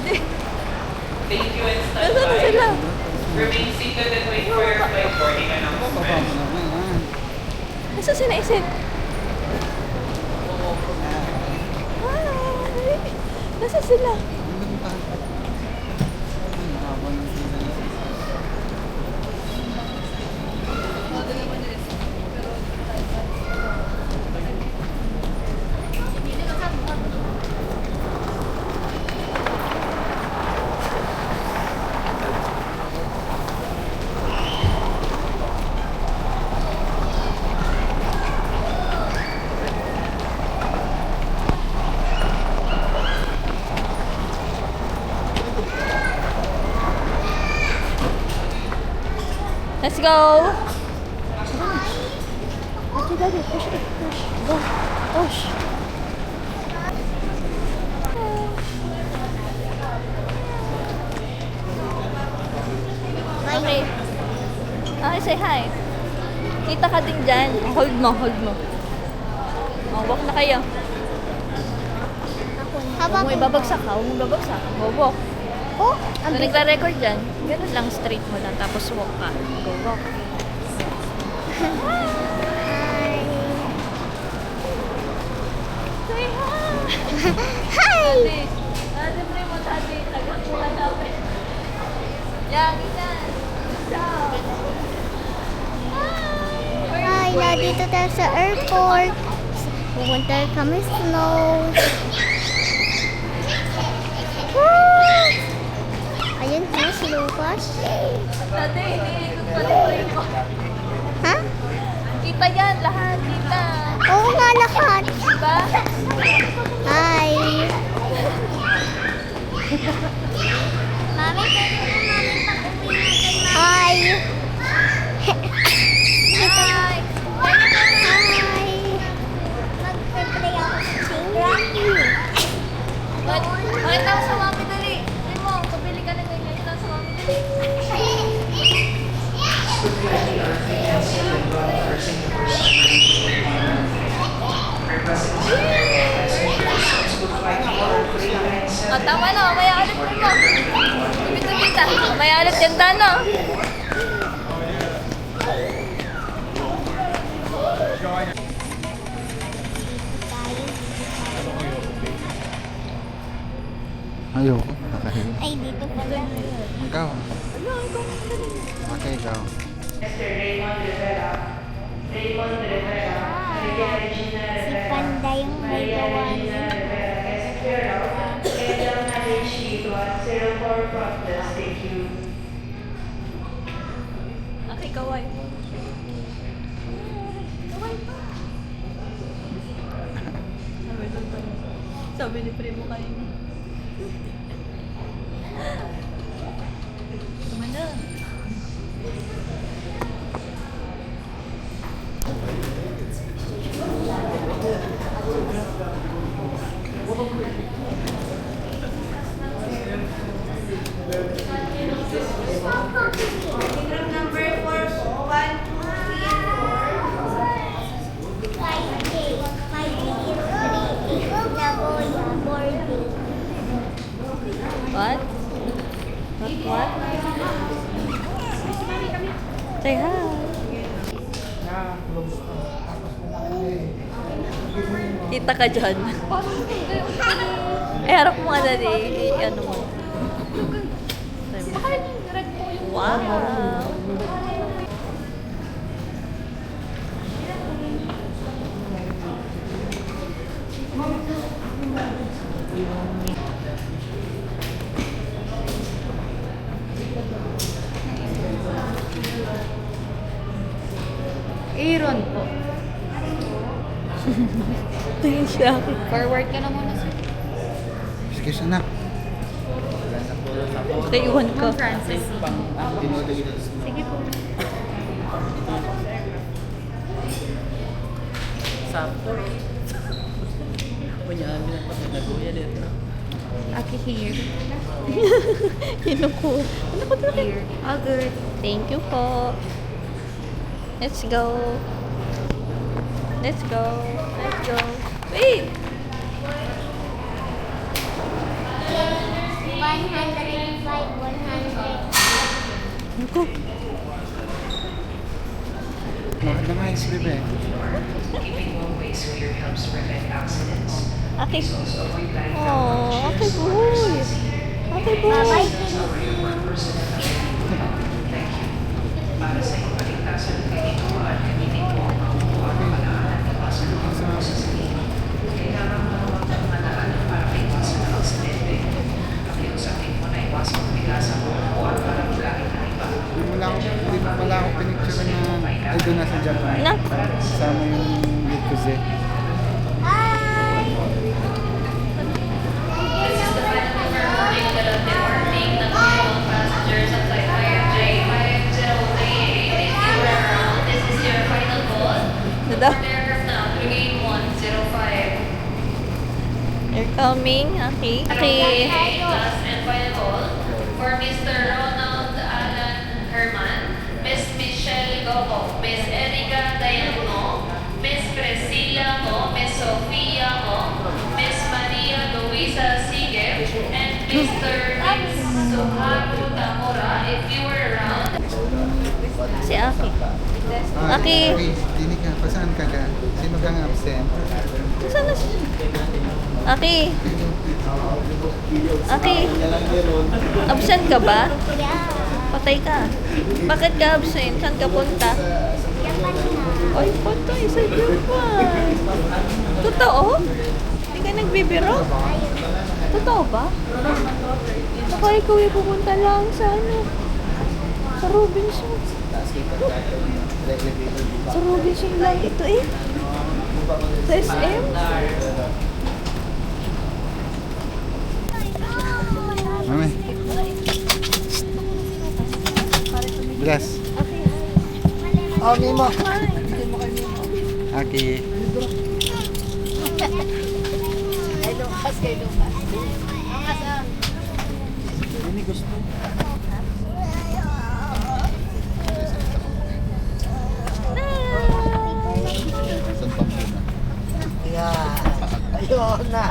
Ate, Thank you and stand nasaan na by. sila? Remain seated and wait for your flight boarding announcement. Nasaan sila isin? Hi! Nasaan sila? Let's go! Ate, daddy, push it, push. Go, push. Okay. Okay, say hi. Kita ka din dyan. Hold mo, hold mo. Oh, walk na kayo. Huwag mo ibabagsak ha, huwag mo ibabagsak. Go, walk. Oh, Kung nagre-record dyan, ganun lang, straight mo lang, tapos walk ka. Go, walk. Say hi! Hi! Ate, ate, pre mo, ate, tagakuha namin. Yan, ilan. Stop. Hi, nandito tayo sa airport. Pupunta kami snow. Ayun ha, si Lucas. Ate, iniikot pa rin mo. Ha? Kita yan, lahat, kita. Oo nga, lahat. Diba? Hi. Mami, pwede na namin pag-uwi natin, Mami. Hi. Hi! Hi. Mag-play ako sa Chingram. Bakit ako sa mami dali? Ay mo, pabili ka na ganyan. Ito sa mami dali. O, tama na. Mamaya ulit mo. Tubit-tubit ah. Mamaya ulit yung tano. Ayoko. Nakahiyo. Ay, dito pala. Ikaw. Okay, ikaw. Mr. Raymond Rivera. Raymond Rivera. Maria Regina Si Rivera. Panda yung may Maria gawan. Regina Rivera. Esquero. Edel Nalish Igwa. 04 front desk. Thank you. Okay, kaway. Sabi ni Primo kayo. Tama na. Number 412. What? What? Say hi. Kita ka dyan. Eh, harap mo nga dali. Ano mo. Wow. Aaron po. Tingin siya. Forward ka na muna sir. Excuse anak. Naiwan ka. Ma'am Francis. Sige po. Sakto. Punyaan mo pa sa kuya dito. Aki here. Kinuko. Ano ko talaga? Here. All good. Thank you po. Let's go. Let's go. Let's go. Wait! 105, 100. Ako. Mahal na nga yung slip eh. Keeping low waist clear helps prevent accidents. Okay. Oh, okay boy. Okay boy. Bye-bye. Para sa iyong kaligtasan at kaginhawaan, gamitin mo ang mga pamahalaan at iwasan ang mga sasakyan. Kailangan mo huwag kang manaan para maiwasan ang aksidente. Pakiusapin mo na iwasan ang bigasan mo o at para maglaking ng iba. Hindi mo pala ako pinicture na ay doon nasa Japan. Na? Kasama yung Yikuze. Ano daw? You're coming. Okay. Okay. Last and final call for Mr. Ronald Alan Herman, Miss Michelle Goco, Miss Erika Dayano, Miss Priscilla Mo, Miss Sofia Mo, Miss Maria Luisa Sige, and Mr. Suharu Tamura, if you were around. Si Aki. Aki. Dinig ka. Pasaan ka ka? Sino kang absent? Saan na siya? Aki. Aki. Absent ka ba? Yeah. Patay ka. Bakit ka absent? Saan ka punta? Japan na. Ay, patay sa Japan. Totoo? Hindi ka nagbibiro? Totoo ba? Baka ikaw ay pupunta lang sa ano? Sa Robinson. Sa Robinson lang ito eh. Sa SM? Mami. Bilas. Oh, Mimo. Aki. Ini gusto. Saan pa muna? Ayun na.